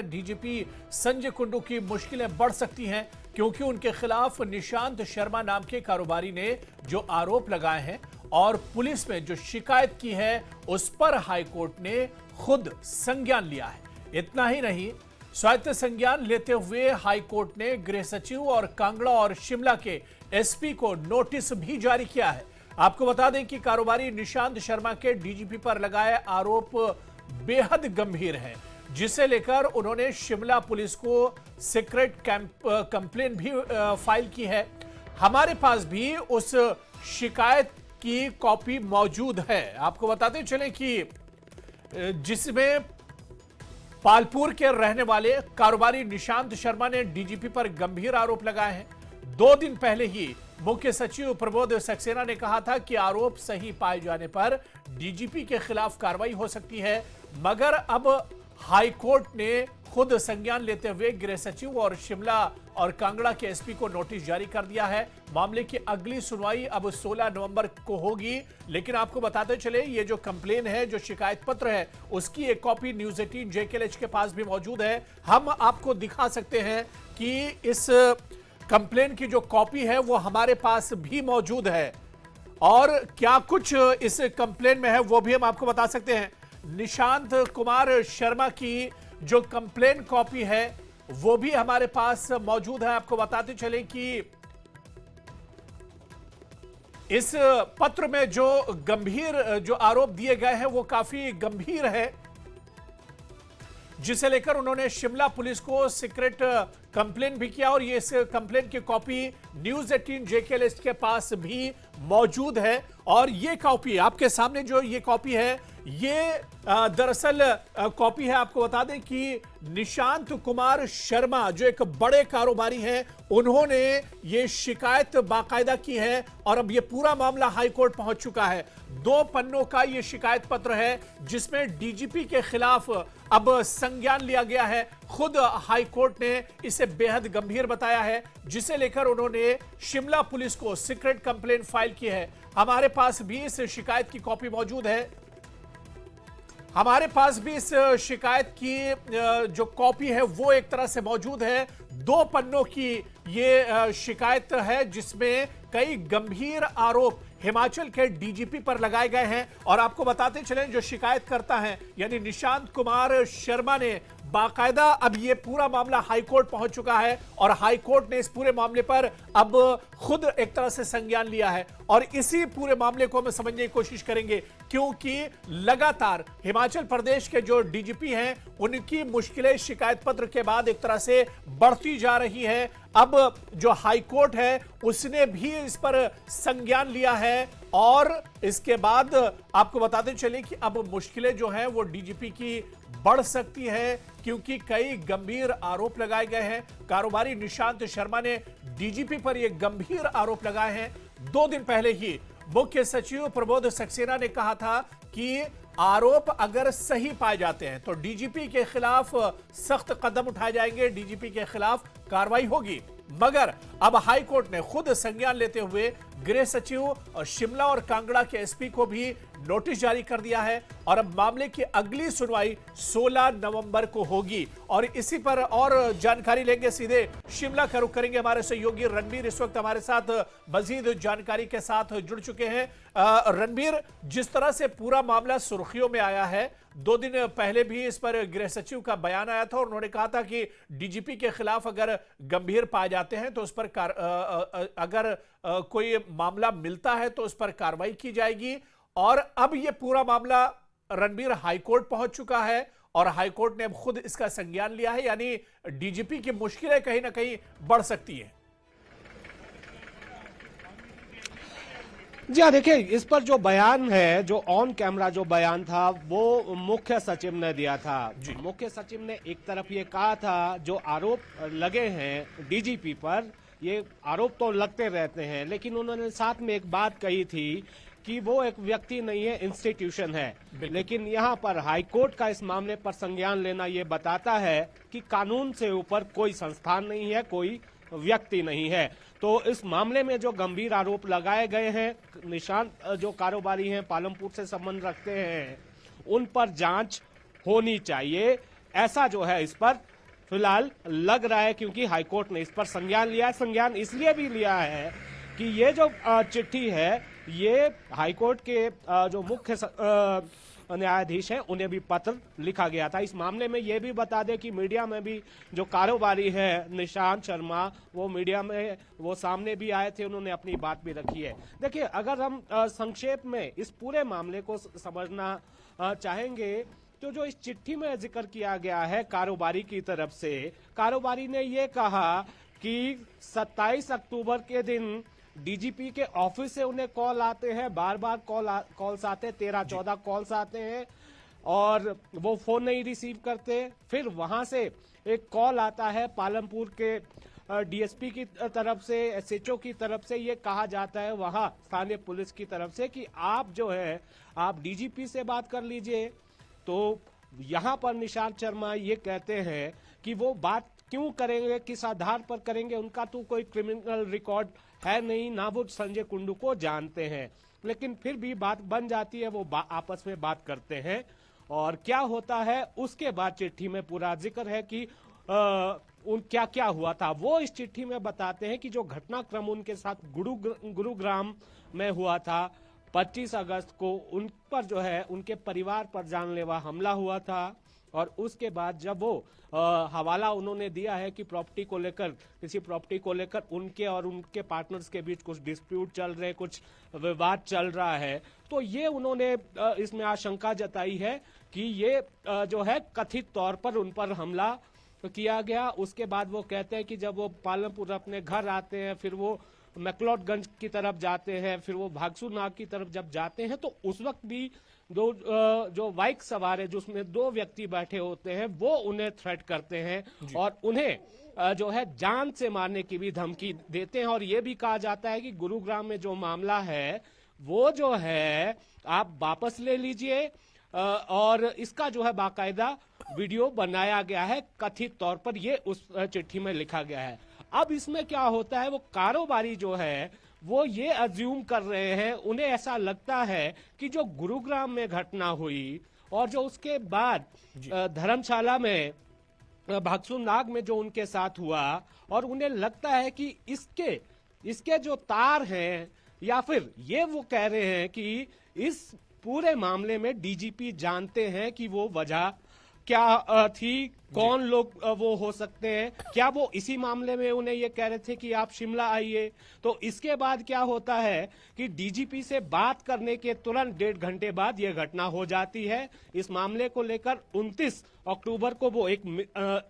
DGP Sanjay Kundu की मुश्किलें बढ़ सकती हैं क्योंकि उनके खिलाफ निशांत शर्मा नाम के कारोबारी ने जो आरोप लगाए हैं और पुलिस में जो शिकायत की है उस पर हाईकोर्ट ने खुद संज्ञान लिया है। इतना ही नहीं, स्वायत्त संज्ञान लेते हुए हाईकोर्ट ने गृह सचिव और कांगड़ा और शिमला के एसपी को नोटिस भी जारी किया है। आपको बता दें कि कारोबारी निशांत शर्मा के डीजीपी पर लगाए आरोप बेहद गंभीर हैं, जिसे लेकर उन्होंने शिमला पुलिस को सीक्रेट कंप्लेन भी फाइल की है। हमारे पास भी उस शिकायत की कॉपी मौजूद है। आपको बताते चलें कि जिसमें पालपुर के रहने वाले कारोबारी निशांत शर्मा ने डीजीपी पर गंभीर आरोप लगाए हैं। 2 दिन पहले ही मुख्य सचिव प्रबोध सक्सेना ने कहा था कि आरोप सही पाए जाने पर डीजीपी के खिलाफ कार्रवाई हो सकती है, मगर अब हाईकोर्ट ने खुद संज्ञान लेते हुए गृह सचिव और शिमला और कांगड़ा के एसपी को नोटिस जारी कर दिया है। मामले की अगली सुनवाई अब 16 नवंबर को होगी। लेकिन आपको बताते चले, ये जो कंप्लेन है, जो शिकायत पत्र है, उसकी एक कॉपी न्यूज 18 JKLH के पास भी मौजूद है। हम आपको दिखा सकते हैं कि इस कंप्लेन की जो कॉपी है वो हमारे पास भी मौजूद है और क्या कुछ इस कंप्लेन में है वो भी हम आपको बता सकते हैं। निशांत कुमार शर्मा की जो कंप्लेन कॉपी है वो भी हमारे पास मौजूद है। आपको बताते चलें कि इस पत्र में जो गंभीर जो आरोप दिए गए हैं वो काफी गंभीर है, जिसे लेकर उन्होंने शिमला पुलिस को सीक्रेट कंप्लेन भी किया और ये इस कंप्लेन की कॉपी न्यूज 18 JKLH के पास भी मौजूद है। और ये कॉपी आपके सामने जो ये कॉपी है, ये दरअसल कॉपी है। आपको बता दें कि निशांत कुमार शर्मा जो एक बड़े कारोबारी हैं, उन्होंने ये शिकायत बाकायदा की है और अब ये पूरा मामला हाईकोर्ट पहुंच चुका है। 2 पन्नों का ये शिकायत पत्र है जिसमें डीजीपी के खिलाफ अब संज्ञान लिया गया है। खुद हाईकोर्ट ने इसे बेहद गंभीर बताया है, जिसे लेकर उन्होंने शिमला पुलिस को सीक्रेट कंप्लेंट फाइल की है। हमारे पास भी इस शिकायत की कॉपी मौजूद है। हमारे पास भी इस शिकायत की जो कॉपी है वो एक तरह से मौजूद है। 2 पन्नों की ये शिकायत है जिसमें कई गंभीर आरोप हिमाचल के डीजीपी पर लगाए गए हैं। और आपको बताते चलें, जो शिकायत करता है यानी निशांत कुमार शर्मा ने बाकायदा अब ये पूरा मामला हाईकोर्ट पहुंच चुका है और हाईकोर्ट ने इस पूरे मामले पर अब खुद एक तरह से संज्ञान लिया है। और इसी पूरे मामले को हम समझने की कोशिश करेंगे, क्योंकि लगातार हिमाचल प्रदेश के जो डीजीपी हैं उनकी मुश्किलें शिकायत पत्र के बाद एक तरह से बढ़ती जा रही है। अब जो हाईकोर्ट है उसने भी इस पर संज्ञान लिया है और इसके बाद आपको बताते चलें कि अब मुश्किलें जो हैं वो डीजीपी की बढ़ सकती है, क्योंकि कई गंभीर आरोप लगाए गए हैं। कारोबारी निशांत शर्मा ने डीजीपी पर ये गंभीर आरोप लगाए हैं। 2 दिन पहले ही मुख्य सचिव प्रबोध सक्सेना ने कहा था कि आरोप अगर सही पाए जाते हैं तो डीजीपी के खिलाफ सख्त कदम उठाए जाएंगे, डीजीपी के खिलाफ कार्रवाई होगी। मगर अब हाईकोर्ट ने खुद संज्ञान लेते हुए गृह सचिव और शिमला और कांगड़ा के एसपी को भी नोटिस जारी कर दिया है और अब मामले की अगली सुनवाई 16 नवंबर को होगी। और इसी पर और जानकारी लेंगे, सीधे शिमला का रुख करेंगे। हमारे सहयोगी रणबीर इस वक्त हमारे साथ मजीद जानकारी के साथ जुड़ चुके हैं। रणबीर, जिस तरह से पूरा मामला सुर्खियों में आया है, 2 दिन पहले भी इस पर गृह सचिव का बयान आया था और उन्होंने कहा था कि डीजीपी के खिलाफ अगर गंभीर पाए जाते हैं तो उस पर अगर कोई मामला मिलता है तो उस पर कार्रवाई की जाएगी। और अब ये पूरा मामला रणबीर हाईकोर्ट पहुंच चुका है और हाईकोर्ट ने अब खुद इसका संज्ञान लिया है, यानी डीजीपी की मुश्किलें कहीं ना कहीं बढ़ सकती हैं। जी हाँ, देखिए, इस पर जो बयान है, जो ऑन कैमरा जो बयान था वो मुख्य सचिव ने दिया था। मुख्य सचिव ने एक तरफ ये कहा था जो आरोप लगे हैं डीजीपी पर, ये आरोप तो लगते रहते हैं, लेकिन उन्होंने साथ में एक बात कही थी कि वो एक व्यक्ति नहीं है, इंस्टीट्यूशन है। लेकिन यहाँ पर हाईकोर्ट का इस मामले पर संज्ञान लेना ये बताता है कि कानून से ऊपर कोई संस्थान नहीं है, कोई व्यक्ति नहीं है। तो इस मामले में जो गंभीर आरोप लगाए गए हैं, निशांत जो कारोबारी हैं, पालमपुर से संबंध रखते हैं, उन पर जांच होनी चाहिए, ऐसा जो है इस पर फिलहाल लग रहा है, क्योंकि हाईकोर्ट ने इस पर संज्ञान लिया है। संज्ञान इसलिए भी लिया है कि ये जो चिट्ठी है ये हाईकोर्ट के जो मुख्य न्यायाधीश हैं उन्हें भी पत्र लिखा गया था। इस मामले में ये भी बता दें कि मीडिया में भी जो कारोबारी है निशांत शर्मा, वो मीडिया में वो सामने भी आए थे, उन्होंने अपनी बात भी रखी है। देखिए, अगर हम संक्षेप में इस पूरे मामले को समझना चाहेंगे तो जो इस चिट्ठी में जिक्र किया गया है कारोबारी की तरफ से, कारोबारी ने ये कहा कि 27 अक्टूबर के दिन डीजीपी के ऑफिस से उन्हें कॉल आते हैं, बार बार कॉल्स आते हैं, 13-14 कॉल्स आते हैं और वो फोन नहीं रिसीव करते। फिर वहां से एक कॉल आता है पालमपुर के डीएसपी की तरफ से, एसएचओ की तरफ से, ये कहा जाता है वहां स्थानीय पुलिस की तरफ से कि आप जो है आप डीजीपी से बात कर लीजिए। तो यहां पर निशांत शर्मा ये कहते हैं कि वो बात क्यों करेंगे, किस आधार पर करेंगे, उनका तो कोई क्रिमिनल रिकॉर्ड है नहीं, ना वो संजय कुंडू को जानते हैं। लेकिन फिर भी बात बन जाती है, वो आपस में बात करते हैं और क्या होता है उसके बाद चिट्ठी में पूरा जिक्र है कि उन क्या क्या हुआ था। वो इस चिट्ठी में बताते हैं कि जो घटनाक्रम उनके साथ गुरुग्राम में हुआ था 25 अगस्त को, उन पर जो है उनके परिवार पर जानलेवा हमला हुआ था और उसके बाद जब वो हवाला उन्होंने दिया है कि प्रॉपर्टी को लेकर, किसी प्रॉपर्टी को लेकर उनके और उनके पार्टनर्स के बीच कुछ डिस्प्यूट चल रहे, कुछ विवाद चल रहा है, तो ये उन्होंने इसमें आशंका जताई है कि ये जो है कथित तौर पर उन पर हमला किया गया। उसके बाद वो कहते हैं कि जब वो पालमपुर अपने घर आते हैं, फिर वो मैक्लोडगंज की तरफ जाते हैं, फिर वो भागसू नाग की तरफ जब जाते हैं तो उस वक्त भी जो बाइक सवार है जिसमें 2 व्यक्ति बैठे होते हैं वो उन्हें थ्रेट करते हैं और उन्हें जो है जान से मारने की भी धमकी देते हैं। और ये भी कहा जाता है कि गुरुग्राम में जो मामला है वो जो है आप वापस ले लीजिए और इसका जो है बाकायदा वीडियो बनाया गया है, कथित तौर पर ये उस चिट्ठी में लिखा गया है। अब इसमें क्या होता है, वो कारोबारी जो है वो ये अज्यूम कर रहे हैं, उन्हें ऐसा लगता है कि जो गुरुग्राम में घटना हुई और जो उसके बाद धर्मशाला में भागसू नाग में जो उनके साथ हुआ, और उन्हें लगता है कि इसके जो तार हैं, या फिर ये वो कह रहे हैं कि इस पूरे मामले में डीजीपी जानते हैं कि वो वजह क्या थी, कौन लोग वो हो सकते हैं, क्या वो इसी मामले में उन्हें ये कह रहे थे कि आप शिमला आइए। तो इसके बाद क्या होता है कि डीजीपी से बात करने के तुरंत 1.5 घंटे बाद ये घटना हो जाती है। इस मामले को लेकर 29 अक्टूबर को वो एक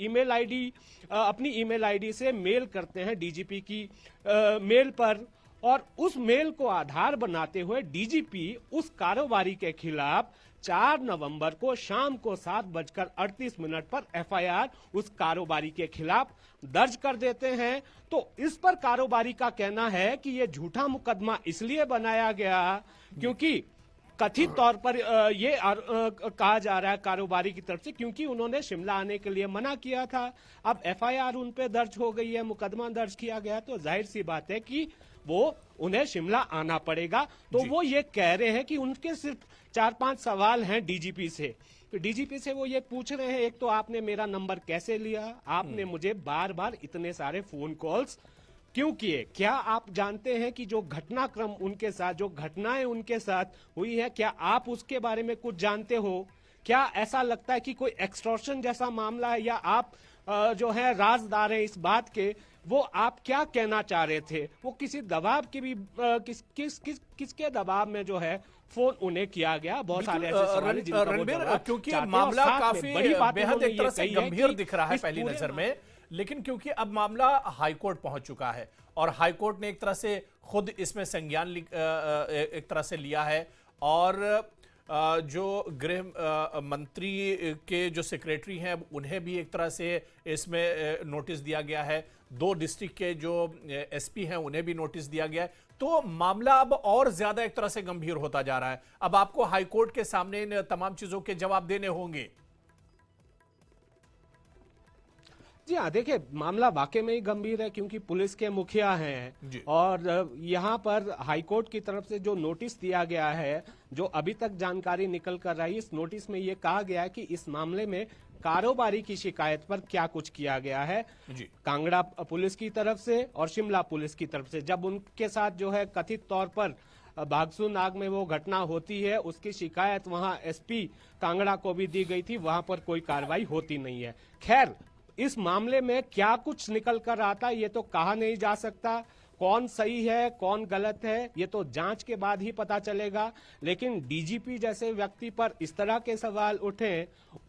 ईमेल आईडी, अपनी ईमेल आईडी से मेल करते हैं डीजीपी की मेल पर, और उस मेल को आधार बनाते हुए डीजीपी उस कारोबारी के खिलाफ 4 नवंबर को शाम को 7:38 पर एफआईआर उस कारोबारी के खिलाफ दर्ज कर देते हैं। तो इस पर कारोबारी का कहना है कि यह झूठा मुकदमा इसलिए बनाया गया क्योंकि कथित तौर पर ये कहा जा रहा है कारोबारी की तरफ से, क्योंकि उन्होंने शिमला आने के लिए मना किया था। अब एफआईआर उन पे दर्ज हो गई है, मुकदमा दर्ज किया गया, तो जाहिर सी बात है कि वो उन्हें शिमला आना पड़ेगा। तो वो ये कह रहे हैं कि उनके सिर्फ 4-5 सवाल हैं डीजीपी से। तो डीजीपी से वो ये पूछ रहे हैं, एक तो आपने मेरा नंबर कैसे लिया, आपने मुझे बार बार इतने सारे फोन कॉल्स क्यों किए, क्या आप जानते हैं कि जो घटनाक्रम उनके साथ, जो घटनाएं उनके साथ हुई है, क्या आप उसके बारे में कुछ जानते हो, क्या ऐसा लगता है कि कोई एक्सटॉर्शन जैसा मामला है, या आप जो है राजदार है इस बात के, वो आप क्या कहना चाह रहे थे। वो किसी दबाव के भी किसके दबाव में जो है फोन उन्हें किया गया। बहुत सारे ऐसे सवाल हैं जिनका वो जवाब क्योंकि चाहते हैं। मामला और साथ में काफी बड़ी बात बेहद उन्होंने एक तरह ये से कही है गंभीर कि दिख रहा है इस पहली पूरे नजर में, लेकिन क्योंकि अब मामला हाईकोर्ट पहुंच चुका है और हाईकोर्ट ने एक तरह से खुद इसमें संज्ञान एक तरह से लिया है, और जो गृह मंत्री के जो सेक्रेटरी हैं उन्हें भी एक तरह से इसमें नोटिस दिया गया है, 2 डिस्ट्रिक्ट के जो एसपी हैं उन्हें भी नोटिस दिया गया है। तो मामला अब और ज्यादा एक तरह से गंभीर होता जा रहा है। अब आपको हाईकोर्ट के सामने इन तमाम चीजों के जवाब देने होंगे। जी हाँ, देखिए मामला वाकई में ही गंभीर है क्योंकि पुलिस के मुखिया हैं और यहाँ पर हाईकोर्ट की तरफ से जो नोटिस दिया गया है, जो अभी तक जानकारी निकल कर रही है, इस नोटिस में ये कहा गया है कि इस मामले में कारोबारी की शिकायत पर क्या कुछ किया गया है जी। कांगड़ा पुलिस की तरफ से और शिमला पुलिस की तरफ से। जब उनके साथ जो है कथित तौर पर भागसू नाग में वो घटना होती है, उसकी शिकायत वहां एसपी कांगड़ा को भी दी गई थी, वहां पर कोई कार्रवाई होती नहीं है। खैर, इस मामले में क्या कुछ निकल कर आता ये तो कहा नहीं जा सकता। कौन सही है कौन गलत है ये तो जांच के बाद ही पता चलेगा। लेकिन डीजीपी जैसे व्यक्ति पर इस तरह के सवाल उठे,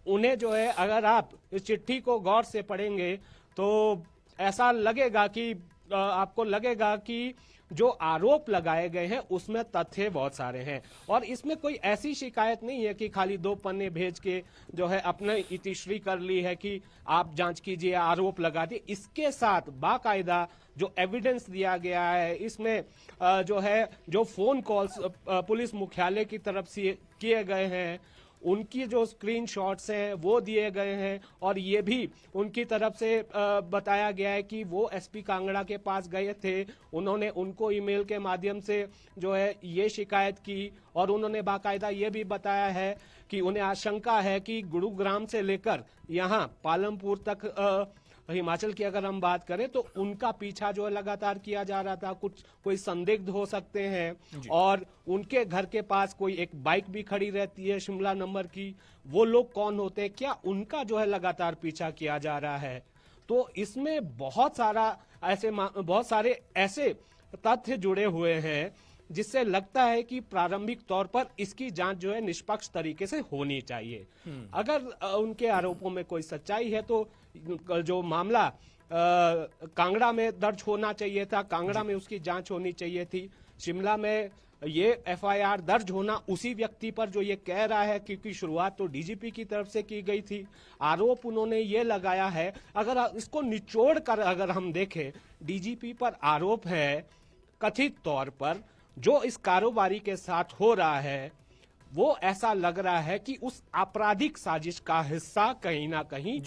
उन्हें जो है अगर आप इस चिट्ठी को गौर से पढ़ेंगे तो ऐसा लगेगा कि आपको लगेगा कि जो आरोप लगाए गए हैं उसमें तथ्य बहुत सारे हैं और इसमें कोई ऐसी शिकायत नहीं है कि खाली 2 पन्ने भेज के जो है अपने इतिश्री कर ली है कि आप जांच कीजिए, आरोप लगा दिए। इसके साथ बाकायदा जो एविडेंस दिया गया है, इसमें जो है जो फोन कॉल्स पुलिस मुख्यालय की तरफ से किए गए हैं, उनकी जो स्क्रीनशॉट्स हैं वो दिए गए हैं और ये भी उनकी तरफ से बताया गया है कि वो एसपी कांगड़ा के पास गए थे, उन्होंने उनको ईमेल के माध्यम से जो है ये शिकायत की और उन्होंने बाकायदा ये भी बताया है कि उन्हें आशंका है कि गुरुग्राम से लेकर यहाँ पालमपुर तक हिमाचल की अगर हम बात करें तो उनका पीछा जो है लगातार किया जा रहा था। कोई संदिग्ध हो सकते हैं और उनके घर के पास कोई एक बाइक भी खड़ी रहती है शिमला नंबर की, वो लोग कौन होते हैं, क्या उनका जो है लगातार पीछा किया जा रहा है। तो इसमें बहुत सारे ऐसे तथ्य जुड़े हुए हैं जिससे लगता है कि प्रारंभिक तौर पर इसकी जांच जो है निष्पक्ष तरीके से होनी चाहिए। अगर उनके आरोपों में कोई सच्चाई है तो जो मामला कांगड़ा में दर्ज होना चाहिए था, कांगड़ा में उसकी जांच होनी चाहिए थी। शिमला में ये एफआईआर दर्ज होना उसी व्यक्ति पर जो ये कह रहा है, क्योंकि शुरुआत तो डीजीपी की तरफ से की गई थी। आरोप उन्होंने ये लगाया है, अगर इसको निचोड़ कर अगर हम देखें, डीजीपी पर आरोप है कथित तौर पर जो इस कारोबारी के साथ हो रहा है वो ऐसा लग रहा है कि उस आपराधिक साजिश का हिस्सा कहीं ना कहीं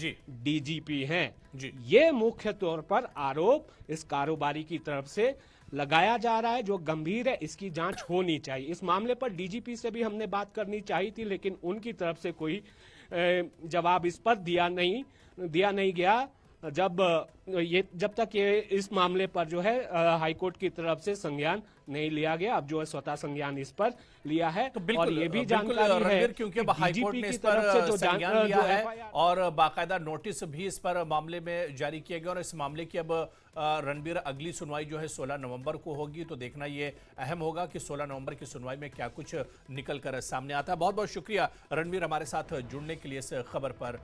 डीजीपी हैं। ये मुख्य तौर पर आरोप इस कारोबारी की तरफ से लगाया जा रहा है जो गंभीर है, इसकी जांच होनी चाहिए। इस मामले पर डीजीपी से भी हमने बात करनी चाहिए थी लेकिन उनकी तरफ से कोई जवाब इस पर दिया नहीं गया जब तक ये इस मामले पर जो है हाईकोर्ट की तरफ से संज्ञान नहीं लिया गया। अब जो है स्वतः संज्ञान इस पर लिया है तो और ये भी जानकारी है क्योंकि हाईकोर्ट ने इस पर संज्ञान लिया है और बाकायदा नोटिस भी इस पर मामले में जारी किया गया और इस मामले की अब रणबीर अगली सुनवाई जो है 16 नवंबर को होगी। तो देखना ये अहम होगा कि 16 नवंबर की सुनवाई में क्या कुछ निकल कर सामने आता है। बहुत बहुत शुक्रिया रणबीर हमारे साथ जुड़ने के लिए इस खबर पर